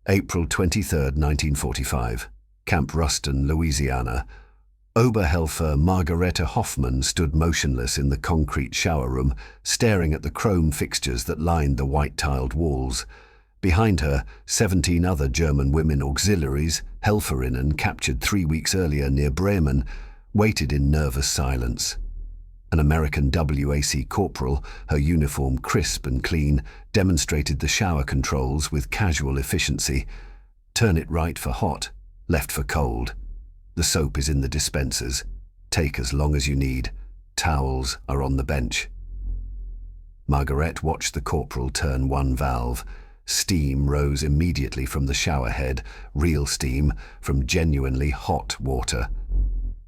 April 23, 1945. Camp Ruston, Louisiana. Oberhelfer Margareta Hoffmann stood motionless in the concrete shower room, staring at the chrome fixtures that lined the white-tiled walls. Behind her, 17 other German women auxiliaries, Helferinnen captured 3 weeks earlier near Bremen, waited in nervous silence. An American WWII corporal, her uniform crisp and clean, demonstrated the shower controls with casual efficiency. Turn it right for hot, left for cold. The soap is in the dispensers. Take as long as you need. Towels are on the bench. Margaret watched the corporal turn one valve. Steam rose immediately from the shower head, real steam, from genuinely hot water.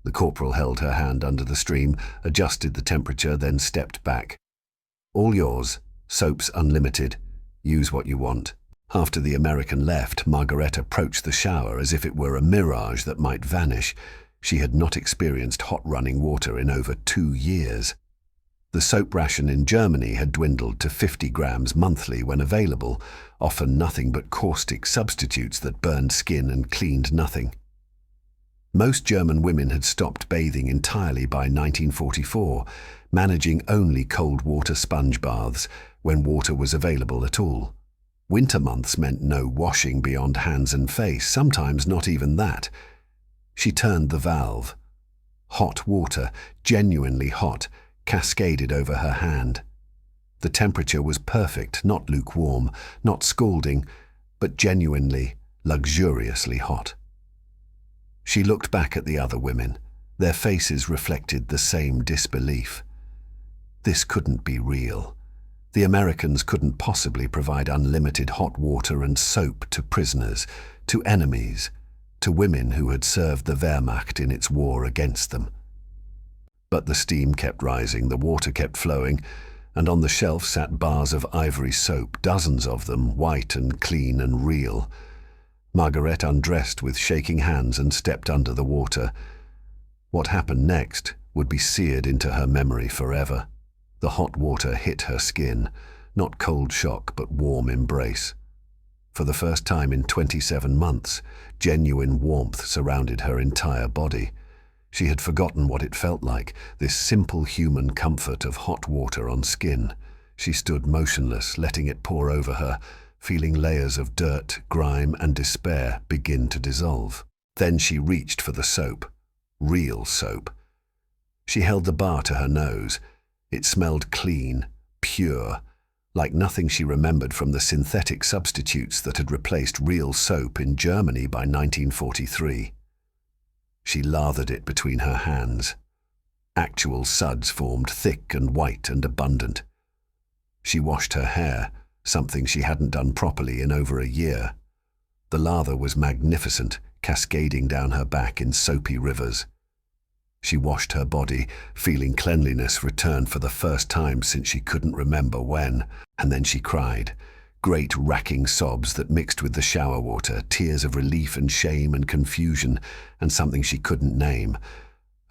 The corporal held her hand under the stream, adjusted the temperature, then stepped back. All yours. Soap's unlimited. Use what you want. After the American left, Margaret approached the shower as if it were a mirage that might vanish. She had not experienced hot running water in over 2 years. The soap ration in Germany had dwindled to 50 grams monthly when available, often nothing but caustic substitutes that burned skin and cleaned nothing. Most German women had stopped bathing entirely by 1944, managing only cold water sponge baths when water was available at all. Winter months meant no washing beyond hands and face, sometimes not even that. She turned the valve. Hot water, genuinely hot, cascaded over her hand. The temperature was perfect, not lukewarm, not scalding, but genuinely, luxuriously hot. She looked back at the other women. Their faces reflected the same disbelief. This couldn't be real. The Americans couldn't possibly provide unlimited hot water and soap to prisoners, to enemies, to women who had served the Wehrmacht in its war against them. But the steam kept rising, the water kept flowing, and on the shelf sat bars of ivory soap, dozens of them, white and clean and real. Margaret undressed with shaking hands and stepped under the water. What happened next would be seared into her memory forever. The hot water hit her skin, not cold shock but warm embrace. For the first time in 27 months, genuine warmth surrounded her entire body. She had forgotten what it felt like, this simple human comfort of hot water on skin. She stood motionless, letting it pour over her, feeling layers of dirt, grime, and despair begin to dissolve. Then she reached for the soap. Real soap. She held the bar to her nose. It smelled clean, pure, like nothing she remembered from the synthetic substitutes that had replaced real soap in Germany by 1943. She lathered it between her hands. Actual suds formed thick and white and abundant. She washed her hair, something she hadn't done properly in over a year. The lather was magnificent, cascading down her back in soapy rivers. She washed her body, feeling cleanliness return for the first time since she couldn't remember when, and then she cried. Great racking sobs that mixed with the shower water, tears of relief and shame and confusion, and something she couldn't name.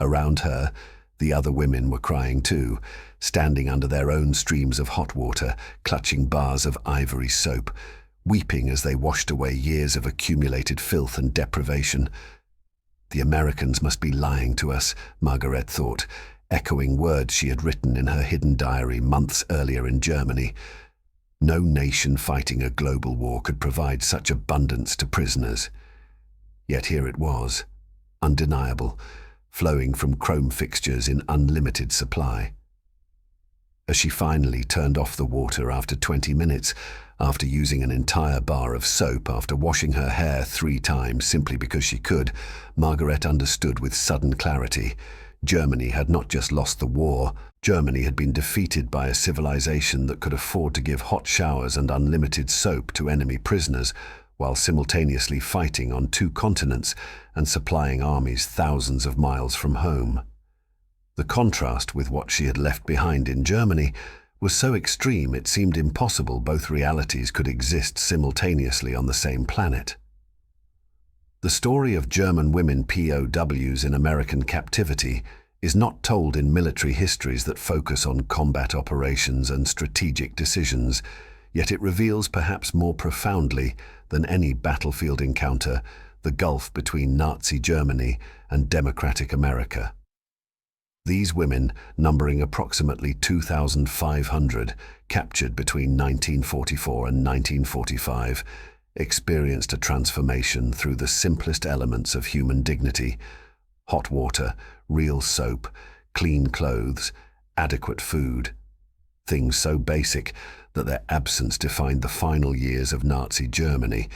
Around her, the other women were crying too, standing under their own streams of hot water, clutching bars of ivory soap, weeping as they washed away years of accumulated filth and deprivation. The Americans must be lying to us, Margaret thought, echoing words she had written in her hidden diary months earlier in Germany. No nation fighting a global war could provide such abundance to prisoners. Yet here it was, undeniable, flowing from chrome fixtures in unlimited supply. As she finally turned off the water after 20 minutes, after using an entire bar of soap, after washing her hair 3 times simply because she could, Margaret understood with sudden clarity. Germany had not just lost the war, Germany had been defeated by a civilization that could afford to give hot showers and unlimited soap to enemy prisoners, while simultaneously fighting on 2 continents and supplying armies thousands of miles from home. The contrast with what she had left behind in Germany was so extreme it seemed impossible both realities could exist simultaneously on the same planet. The story of German women POWs in American captivity is not told in military histories that focus on combat operations and strategic decisions, Yet it reveals perhaps more profoundly than any battlefield encounter the gulf between Nazi Germany and democratic America. These women, numbering approximately 2,500, captured between 1944 and 1945, experienced a transformation through the simplest elements of human dignity: hot water, real soap, clean clothes, adequate food. Things so basic that their absence defined the final years of Nazi Germany.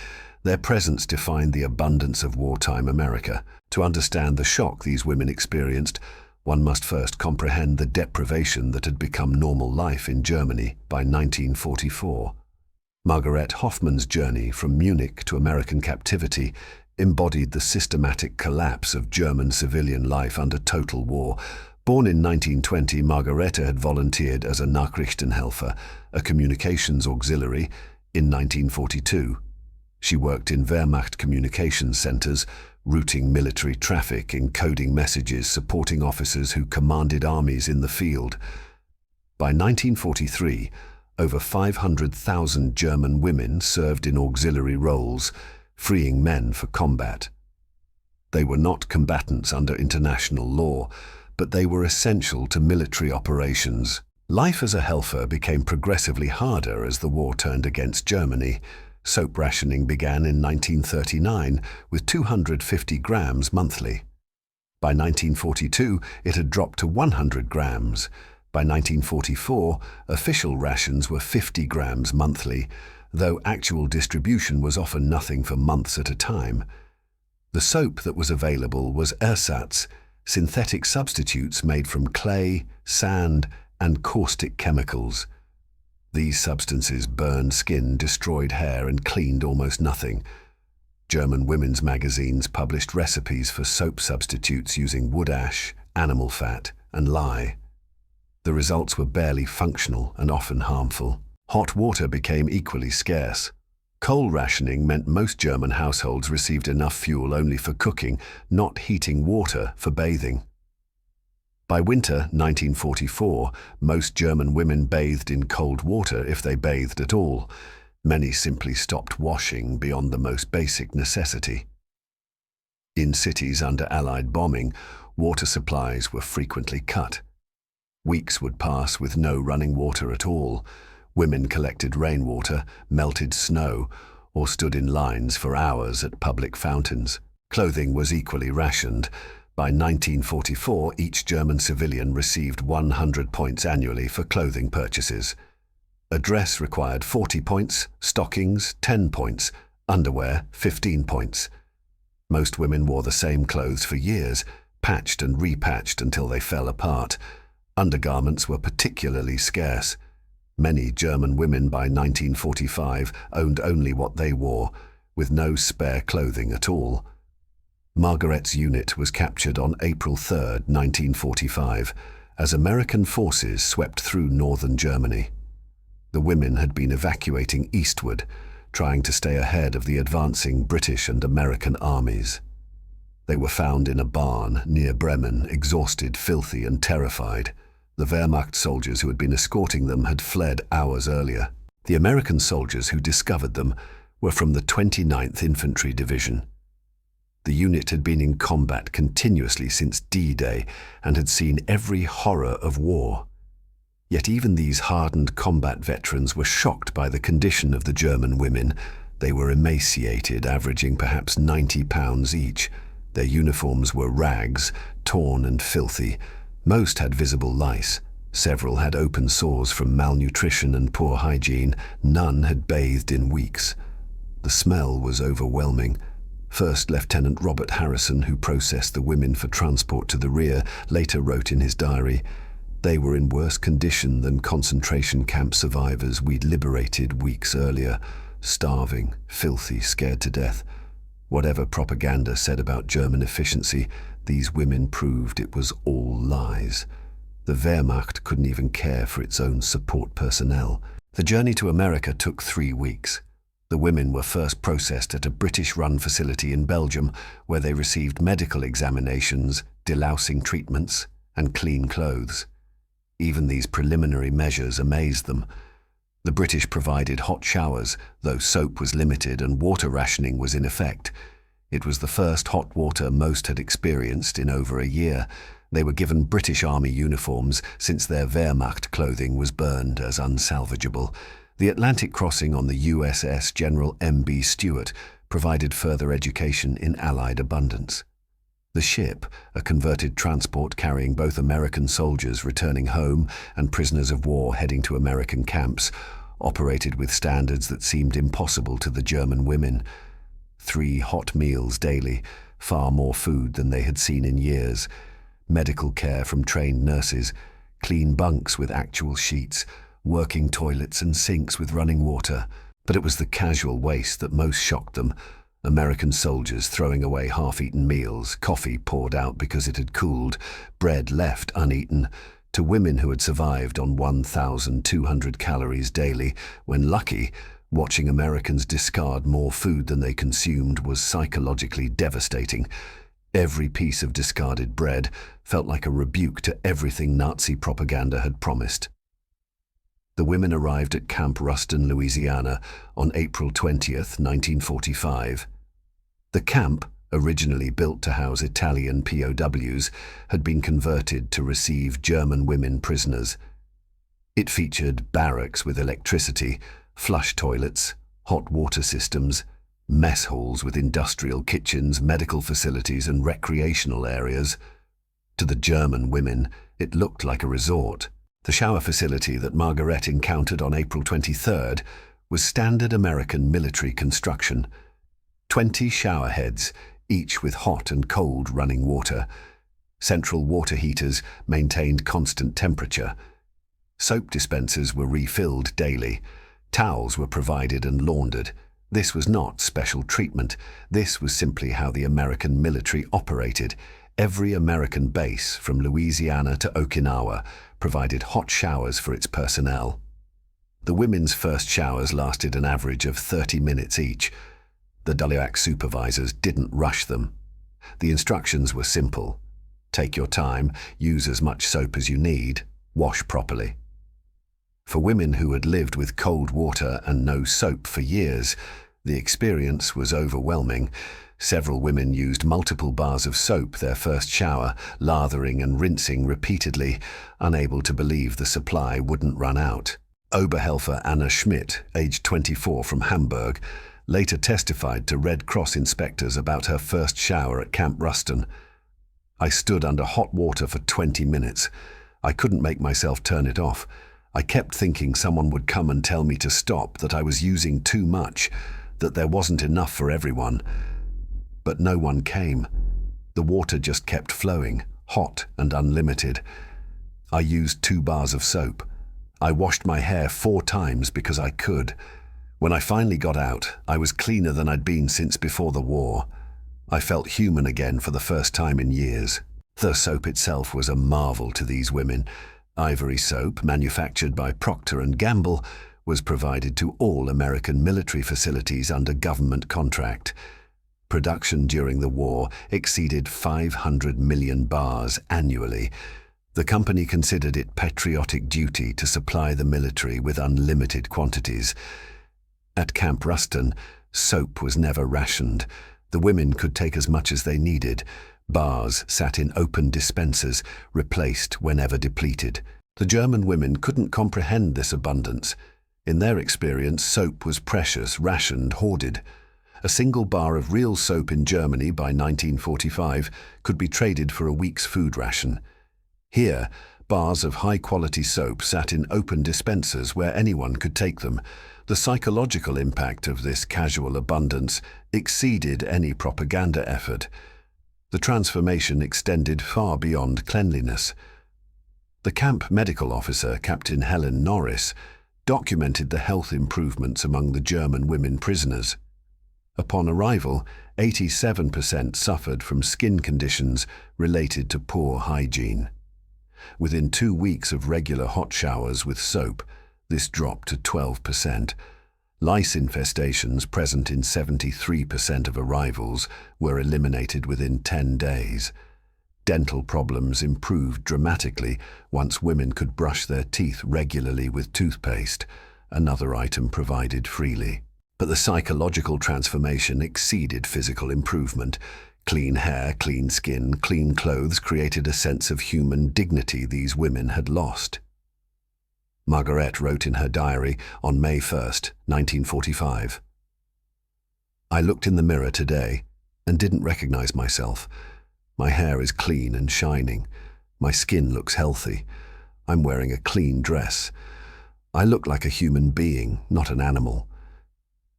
Their presence defined the abundance of wartime America. To understand the shock these women experienced, one must first comprehend the deprivation that had become normal life in Germany by 1944. Margaret Hoffmann's journey from Munich to American captivity embodied the systematic collapse of German civilian life under total war. Born in 1920, Margarete had volunteered as a Nachrichtenhelfer, a communications auxiliary, in 1942. She worked in Wehrmacht communications centers, routing military traffic, encoding messages, supporting officers who commanded armies in the field. By 1943, over 500,000 German women served in auxiliary roles, freeing men for combat. They were not combatants under international law, but they were essential to military operations. Life as a Helfer became progressively harder as the war turned against Germany. Soap rationing began in 1939 with 250 grams monthly. By 1942, it had dropped to 100 grams. By 1944, official rations were 50 grams monthly, though actual distribution was often nothing for months at a time. The soap that was available was ersatz, synthetic substitutes made from clay, sand, and caustic chemicals. These substances burned skin, destroyed hair, and cleaned almost nothing. German women's magazines published recipes for soap substitutes using wood ash, animal fat, and lye. The results were barely functional and often harmful. Hot water became equally scarce. Coal rationing meant most German households received enough fuel only for cooking, not heating water for bathing. By winter 1944, most German women bathed in cold water if they bathed at all. Many simply stopped washing beyond the most basic necessity. In cities under Allied bombing, water supplies were frequently cut. Weeks would pass with no running water at all. Women collected rainwater, melted snow, or stood in lines for hours at public fountains. Clothing was equally rationed. By 1944, each German civilian received 100 points annually for clothing purchases. A dress required 40 points, stockings 10 points, underwear 15 points. Most women wore the same clothes for years, patched and repatched until they fell apart. Undergarments were particularly scarce. Many German women by 1945 owned only what they wore, with no spare clothing at all. Margaret's unit was captured on April 3, 1945, as American forces swept through northern Germany. The women had been evacuating eastward, trying to stay ahead of the advancing British and American armies. They were found in a barn near Bremen, exhausted, filthy, and terrified. The Wehrmacht soldiers who had been escorting them had fled hours earlier. The American soldiers who discovered them were from the 29th Infantry Division. The unit had been in combat continuously since D-Day and had seen every horror of war. Yet even these hardened combat veterans were shocked by the condition of the German women. They were emaciated, averaging perhaps 90 pounds each. Their uniforms were rags, torn and filthy. Most had visible lice. Several had open sores from malnutrition and poor hygiene. None had bathed in weeks. The smell was overwhelming. First Lieutenant Robert Harrison, who processed the women for transport to the rear, later wrote in his diary, "They were in worse condition than concentration camp survivors we'd liberated weeks earlier, starving, filthy, scared to death." Whatever propaganda said about German efficiency, these women proved it was all lies. The Wehrmacht couldn't even care for its own support personnel. The journey to America took 3 weeks. The women were first processed at a British-run facility in Belgium, where they received medical examinations, delousing treatments, and clean clothes. Even these preliminary measures amazed them. The British provided hot showers, though soap was limited and water rationing was in effect. It was the first hot water most had experienced in over a year. They were given British Army uniforms since their Wehrmacht clothing was burned as unsalvageable. The Atlantic crossing on the USS General M.B. Stewart provided further education in Allied abundance. The ship, a converted transport carrying both American soldiers returning home and prisoners of war heading to American camps, operated with standards that seemed impossible to the German women. 3 hot meals daily, far more food than they had seen in years, medical care from trained nurses, clean bunks with actual sheets, working toilets and sinks with running water. But it was the casual waste that most shocked them. American soldiers throwing away half-eaten meals, coffee poured out because it had cooled, bread left uneaten, to women who had survived on 1,200 calories daily, when lucky, watching Americans discard more food than they consumed was psychologically devastating. Every piece of discarded bread felt like a rebuke to everything Nazi propaganda had promised. The women arrived at Camp Ruston, Louisiana, on April 20th, 1945. The camp, originally built to house Italian POWs, had been converted to receive German women prisoners. It featured barracks with electricity, flush toilets, hot water systems, mess halls with industrial kitchens, medical facilities and recreational areas. To the German women, it looked like a resort. The shower facility that Margaret encountered on April 23rd was standard American military construction. 20 shower heads, each with hot and cold running water. Central water heaters maintained constant temperature. Soap dispensers were refilled daily. Towels were provided and laundered. This was not special treatment. This was simply how the American military operated. Every American base, from Louisiana to Okinawa, provided hot showers for its personnel. The women's first showers lasted an average of 30 minutes each. The WWII supervisors didn't rush them. The instructions were simple. Take your time, use as much soap as you need, wash properly. For women who had lived with cold water and no soap for years, the experience was overwhelming. Several women used multiple bars of soap their first shower, lathering and rinsing repeatedly, unable to believe the supply wouldn't run out. Oberhelfer Anna Schmidt, aged 24 from Hamburg, later testified to Red Cross inspectors about her first shower at Camp Ruston. I stood under hot water for 20 minutes. I couldn't make myself turn it off. I kept thinking someone would come and tell me to stop, that I was using too much, that there wasn't enough for everyone. But no one came. The water just kept flowing, hot and unlimited. I used 2 bars of soap. I washed my hair 4 times because I could. When I finally got out, I was cleaner than I'd been since before the war. I felt human again for the first time in years. The soap itself was a marvel to these women. Ivory soap, manufactured by Procter & Gamble, was provided to all American military facilities under government contract. Production during the war exceeded 500 million bars annually. The company considered it patriotic duty to supply the military with unlimited quantities. At Camp Ruston, soap was never rationed. The women could take as much as they needed. Bars sat in open dispensers, replaced whenever depleted. The German women couldn't comprehend this abundance. In their experience, soap was precious, rationed, hoarded. A single bar of real soap in Germany by 1945 could be traded for a week's food ration. Here, bars of high-quality soap sat in open dispensers where anyone could take them. The psychological impact of this casual abundance exceeded any propaganda effort. The transformation extended far beyond cleanliness. The camp medical officer, Captain Helen Norris, documented the health improvements among the German women prisoners. Upon arrival, 87% suffered from skin conditions related to poor hygiene. Within 2 weeks of regular hot showers with soap, this dropped to 12%. Lice infestations present in 73% of arrivals were eliminated within 10 days. Dental problems improved dramatically once women could brush their teeth regularly with toothpaste. another item provided freely. But the psychological transformation exceeded physical improvement. Clean hair, clean skin, clean clothes created a sense of human dignity these women had lost. Margaret wrote in her diary on May 1st, 1945. I looked in the mirror today and didn't recognize myself. My hair is clean and shining. My skin looks healthy. I'm wearing a clean dress. I look like a human being, not an animal.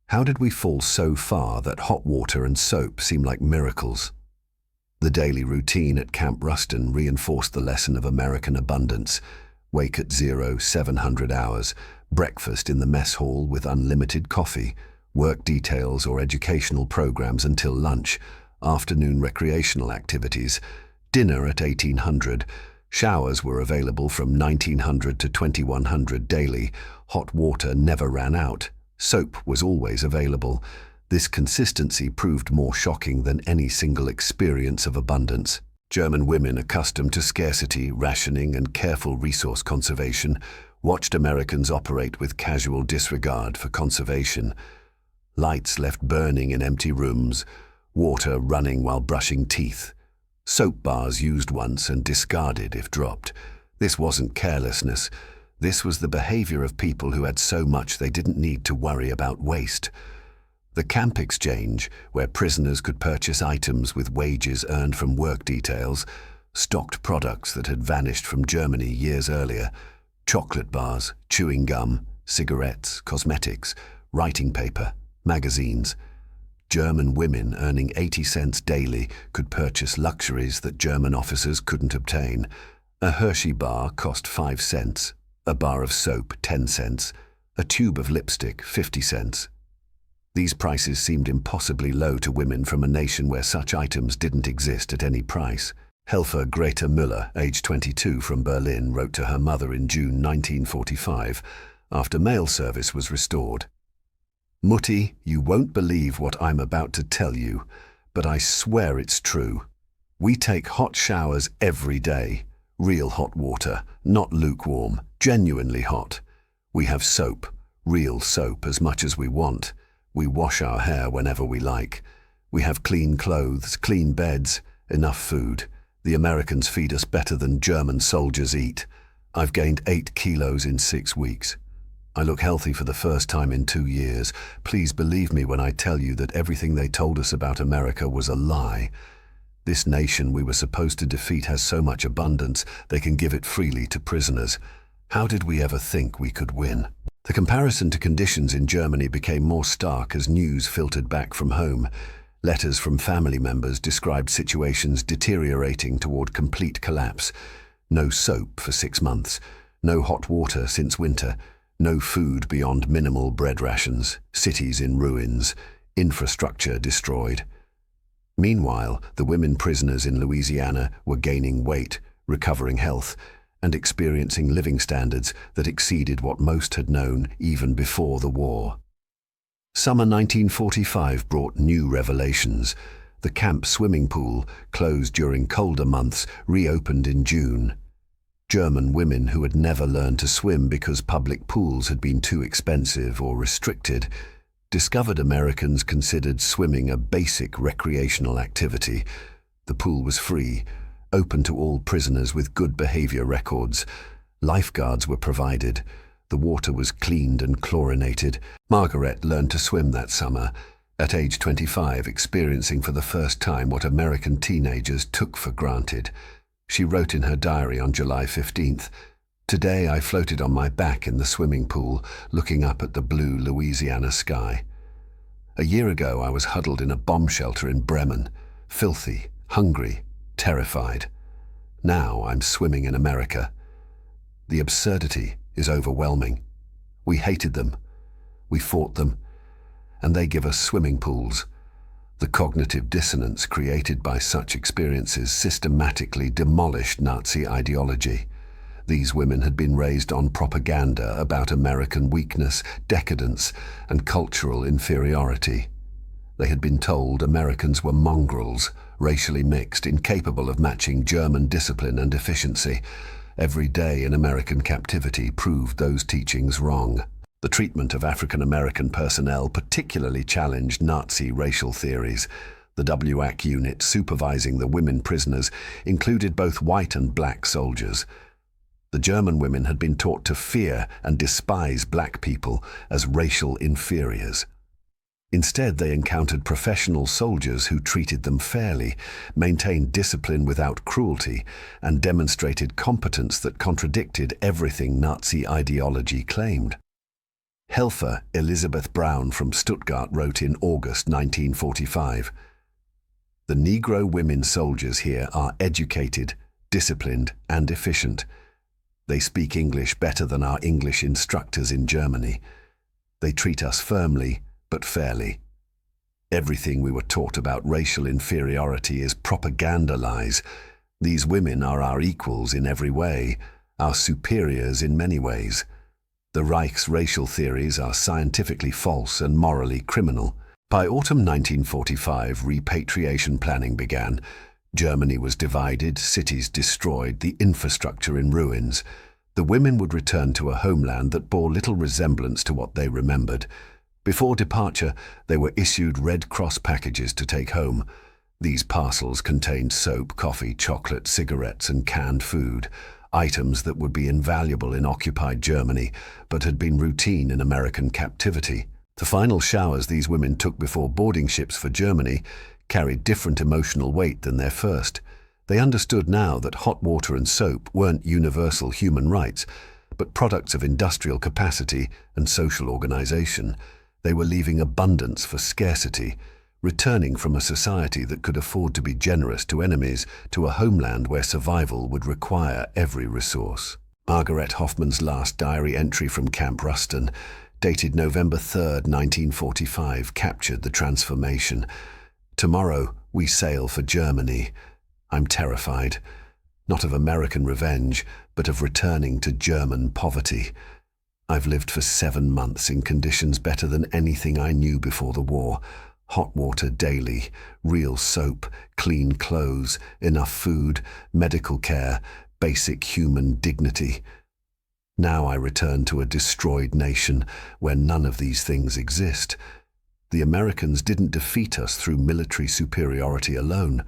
How did we fall so far that hot water and soap seem like miracles? The daily routine at Camp Ruston reinforced the lesson of American abundance. Wake at 700 hours, breakfast in the mess hall with unlimited coffee, work details or educational programs until lunch, afternoon recreational activities, dinner at 1800, showers were available from 1900 to 2100 daily, hot water never ran out, soap was always available. This consistency proved more shocking than any single experience of abundance. German women accustomed to scarcity, rationing, and careful resource conservation watched Americans operate with casual disregard for conservation. Lights left burning in empty rooms, water running while brushing teeth, soap bars used once and discarded if dropped. This wasn't carelessness. This was the behavior of people who had so much they didn't need to worry about waste. The camp exchange, where prisoners could purchase items with wages earned from work details, stocked products that had vanished from Germany years earlier: chocolate bars, chewing gum, cigarettes, cosmetics, writing paper, magazines. German women earning 80 cents daily could purchase luxuries that German officers couldn't obtain. A Hershey bar cost 5 cents, a bar of soap 10 cents, a tube of lipstick 50 cents. These prices seemed impossibly low to women from a nation where such items didn't exist at any price. Helfer Greta Müller, age 22, from Berlin, wrote to her mother in June 1945, after mail service was restored. Mutti, you won't believe what I'm about to tell you, but I swear it's true. We take hot showers every day. Real hot water, not lukewarm, genuinely hot. We have soap, real soap, as much as we want. We wash our hair whenever we like. We have clean clothes, clean beds, enough food. The Americans feed us better than German soldiers eat. I've gained 8 kilos in 6 weeks. I look healthy for the first time in 2 years. Please believe me when I tell you that everything they told us about America was a lie. This nation we were supposed to defeat has so much abundance, they can give it freely to prisoners. How did we ever think we could win? The comparison to conditions in Germany became more stark as news filtered back from home. Letters from family members described situations deteriorating toward complete collapse. No soap for 6 months, no hot water since winter, no food beyond minimal bread rations, cities in ruins, infrastructure destroyed. Meanwhile, the women prisoners in Louisiana were gaining weight, recovering health, and experiencing living standards that exceeded what most had known even before the war. Summer 1945 brought new revelations. The camp swimming pool, closed during colder months, reopened in June. German women who had never learned to swim because public pools had been too expensive or restricted discovered Americans considered swimming a basic recreational activity. The pool was free, open to all prisoners with good behavior records. Lifeguards were provided. The water was cleaned and chlorinated. Margaret learned to swim that summer, at age 25, experiencing for the first time what American teenagers took for granted. She wrote in her diary on July 15th, "Today I floated on my back in the swimming pool, looking up at the blue Louisiana sky. A year ago I was huddled in a bomb shelter in Bremen, filthy, hungry, terrified. Now I'm swimming in America. The absurdity is overwhelming. We hated them. We fought them. And they give us swimming pools." The cognitive dissonance created by such experiences systematically demolished Nazi ideology. These women had been raised on propaganda about American weakness, decadence, and cultural inferiority. They had been told Americans were mongrels, racially mixed, incapable of matching German discipline and efficiency. Every day in American captivity proved those teachings wrong. The treatment of African American personnel particularly challenged Nazi racial theories. The WWII unit supervising the women prisoners included both white and black soldiers. The German women had been taught to fear and despise black people as racial inferiors. Instead, they encountered professional soldiers who treated them fairly, maintained discipline without cruelty, and demonstrated competence that contradicted everything Nazi ideology claimed. Helfer Elizabeth Brown from Stuttgart wrote in August 1945, "The Negro women soldiers here are educated, disciplined, and efficient. They speak English better than our English instructors in Germany. They treat us firmly, but fairly. Everything we were taught about racial inferiority is propaganda lies. These women are our equals in every way, our superiors in many ways. The Reich's racial theories are scientifically false and morally criminal." By autumn 1945, repatriation planning began. Germany was divided, cities destroyed, the infrastructure in ruins. The women would return to a homeland that bore little resemblance to what they remembered. Before departure, they were issued Red Cross packages to take home. These parcels contained soap, coffee, chocolate, cigarettes, and canned food, items that would be invaluable in occupied Germany, but had been routine in American captivity. The final showers these women took before boarding ships for Germany carried different emotional weight than their first. They understood now that hot water and soap weren't universal human rights, but products of industrial capacity and social organization. They were leaving abundance for scarcity, returning from a society that could afford to be generous to enemies to a homeland where survival would require every resource. Margaret Hoffman's last diary entry from Camp Ruston, dated November 3, 1945, captured the transformation. "Tomorrow we sail for Germany. I'm terrified, not of American revenge, but of returning to German poverty. I've lived for 7 months in conditions better than anything I knew before the war. Hot water daily, real soap, clean clothes, enough food, medical care, basic human dignity. Now I return to a destroyed nation where none of these things exist. The Americans didn't defeat us through military superiority alone.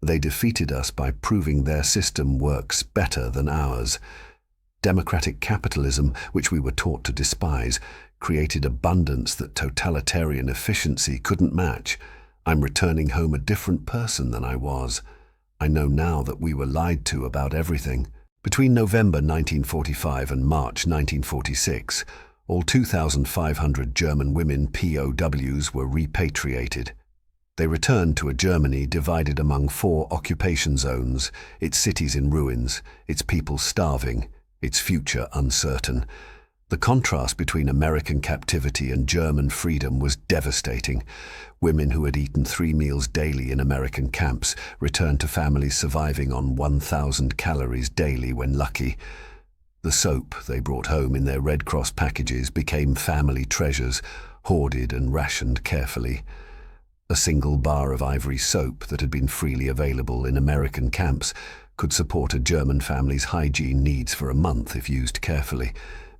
They defeated us by proving their system works better than ours. Democratic capitalism, which we were taught to despise, created abundance that totalitarian efficiency couldn't match. I'm returning home a different person than I was. I know now that we were lied to about everything." Between November 1945 and March 1946, all 2,500 German women POWs were repatriated. They returned to a Germany divided among 4 occupation zones, its cities in ruins, its people starving, its future uncertain. The contrast between American captivity and German freedom was devastating. Women who had eaten 3 meals daily in American camps returned to families surviving on 1,000 calories daily when lucky. The soap they brought home in their Red Cross packages became family treasures, hoarded and rationed carefully. A single bar of ivory soap that had been freely available in American camps could support a German family's hygiene needs for a month if used carefully.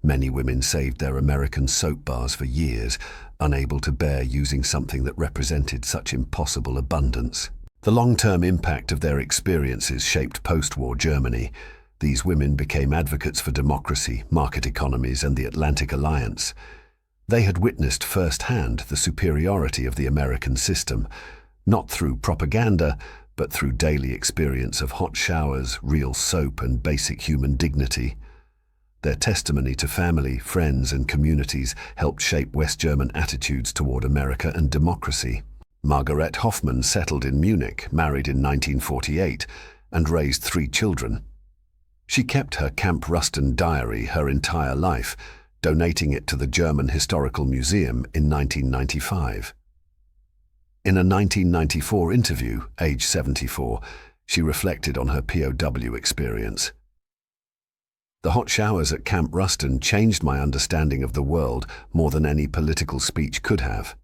Many women saved their American soap bars for years, unable to bear using something that represented such impossible abundance. The long-term impact of their experiences shaped post-war Germany. These women became advocates for democracy, market economies, and the Atlantic Alliance. They had witnessed firsthand the superiority of the American system, not through propaganda, but through daily experience of hot showers, real soap, and basic human dignity. Their testimony to family, friends, and communities helped shape West German attitudes toward America and democracy. Margaret Hoffman settled in Munich, married in 1948, and raised 3 children. She kept her Camp Ruston diary her entire life, donating it to the German Historical Museum in 1995. In a 1994 interview, age 74, she reflected on her POW experience. "The hot showers at Camp Ruston changed my understanding of the world more than any political speech could have.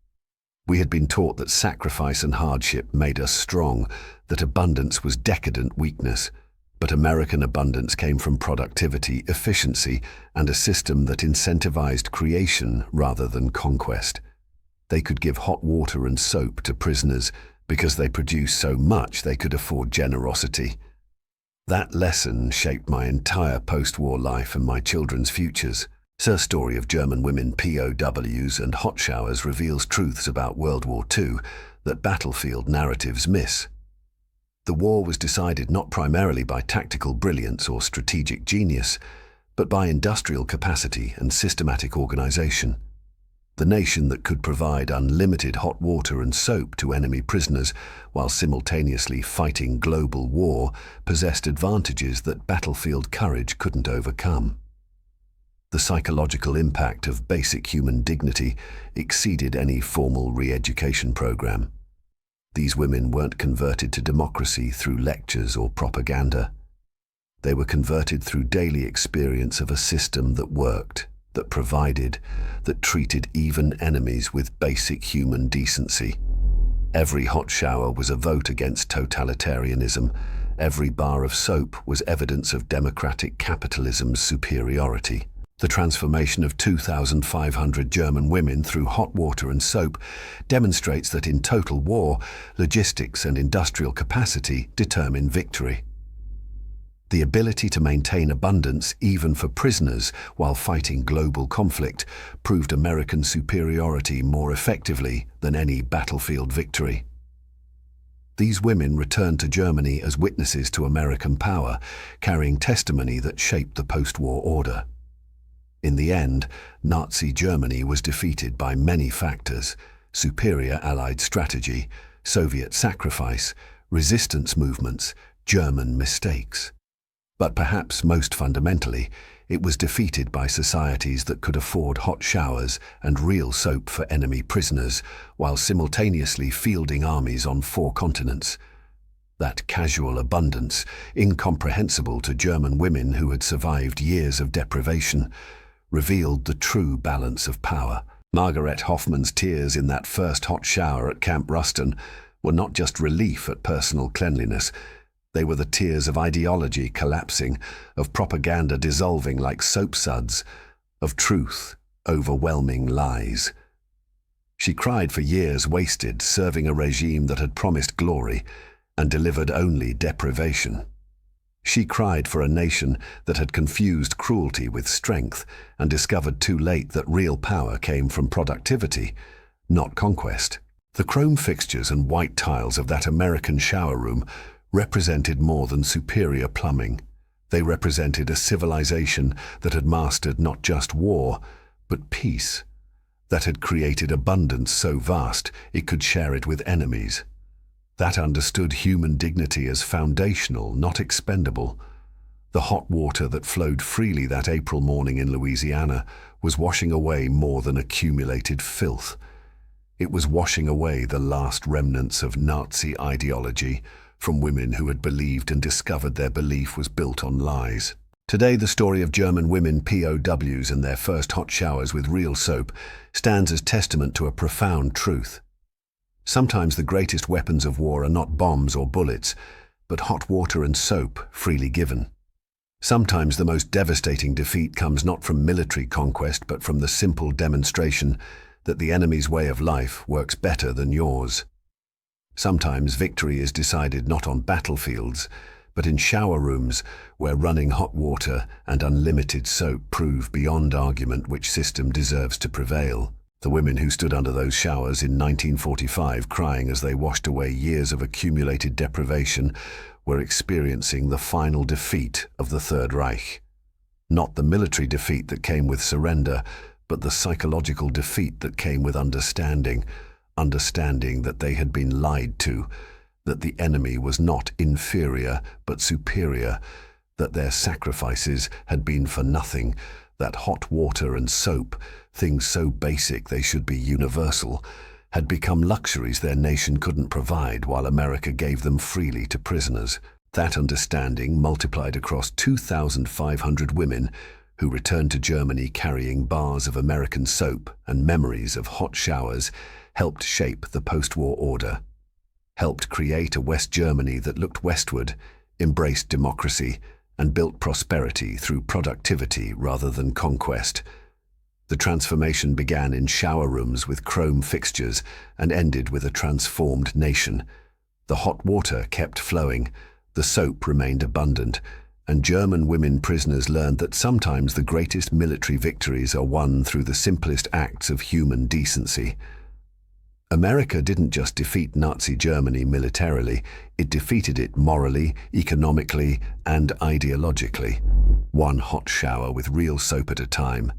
We had been taught that sacrifice and hardship made us strong, that abundance was decadent weakness. But American abundance came from productivity, efficiency, and a system that incentivized creation rather than conquest. They could give hot water and soap to prisoners because they produced so much they could afford generosity. That lesson shaped my entire post-war life and my children's futures. Her story of German women POWs and hot showers reveals truths about World War II that battlefield narratives miss. The war was decided not primarily by tactical brilliance or strategic genius, but by industrial capacity and systematic organization. The nation that could provide unlimited hot water and soap to enemy prisoners while simultaneously fighting global war possessed advantages that battlefield courage couldn't overcome. The psychological impact of basic human dignity exceeded any formal re-education program. These women weren't converted to democracy through lectures or propaganda. They were converted through daily experience of a system that worked, that provided, that treated even enemies with basic human decency. Every hot shower was a vote against totalitarianism. Every bar of soap was evidence of democratic capitalism's superiority. The transformation of 2,500 German women through hot water and soap demonstrates that in total war, logistics and industrial capacity determine victory. The ability to maintain abundance even for prisoners while fighting global conflict proved American superiority more effectively than any battlefield victory. These women returned to Germany as witnesses to American power, carrying testimony that shaped the post-war order. In the end, Nazi Germany was defeated by many factors: superior Allied strategy, Soviet sacrifice, resistance movements, German mistakes. But perhaps most fundamentally, it was defeated by societies that could afford hot showers and real soap for enemy prisoners while simultaneously fielding armies on 4 continents. That casual abundance, incomprehensible to German women who had survived years of deprivation, revealed the true balance of power. Margaret Hoffman's tears in that first hot shower at Camp Ruston were not just relief at personal cleanliness. They were the tears of ideology collapsing, of propaganda dissolving like soap suds, of truth overwhelming lies. She cried for years wasted, serving a regime that had promised glory and delivered only deprivation. She cried for a nation that had confused cruelty with strength and discovered too late that real power came from productivity, not conquest. The chrome fixtures and white tiles of that American shower room represented more than superior plumbing. They represented a civilization that had mastered not just war, but peace, that had created abundance so vast it could share it with enemies. That understood human dignity as foundational, not expendable. The hot water that flowed freely that April morning in Louisiana was washing away more than accumulated filth. It was washing away the last remnants of Nazi ideology from women who had believed and discovered their belief was built on lies. Today, the story of German women POWs and their first hot showers with real soap stands as testament to a profound truth. Sometimes the greatest weapons of war are not bombs or bullets, but hot water and soap freely given. Sometimes the most devastating defeat comes not from military conquest, but from the simple demonstration that the enemy's way of life works better than yours. Sometimes victory is decided not on battlefields, but in shower rooms where running hot water and unlimited soap prove beyond argument which system deserves to prevail. The women who stood under those showers in 1945 crying as they washed away years of accumulated deprivation were experiencing the final defeat of the Third Reich. Not the military defeat that came with surrender, but the psychological defeat that came with understanding that they had been lied to, that the enemy was not inferior but superior, that their sacrifices had been for nothing, that hot water and soap, things so basic they should be universal, had become luxuries their nation couldn't provide while America gave them freely to prisoners. That understanding, multiplied across 2,500 women who returned to Germany carrying bars of American soap and memories of hot showers, helped shape the post-war order, helped create a West Germany that looked westward, embraced democracy, and built prosperity through productivity rather than conquest. The transformation began in shower rooms with chrome fixtures and ended with a transformed nation. The hot water kept flowing, the soap remained abundant, and German women prisoners learned that sometimes the greatest military victories are won through the simplest acts of human decency. America didn't just defeat Nazi Germany militarily, it defeated it morally, economically, and ideologically. One hot shower with real soap at a time.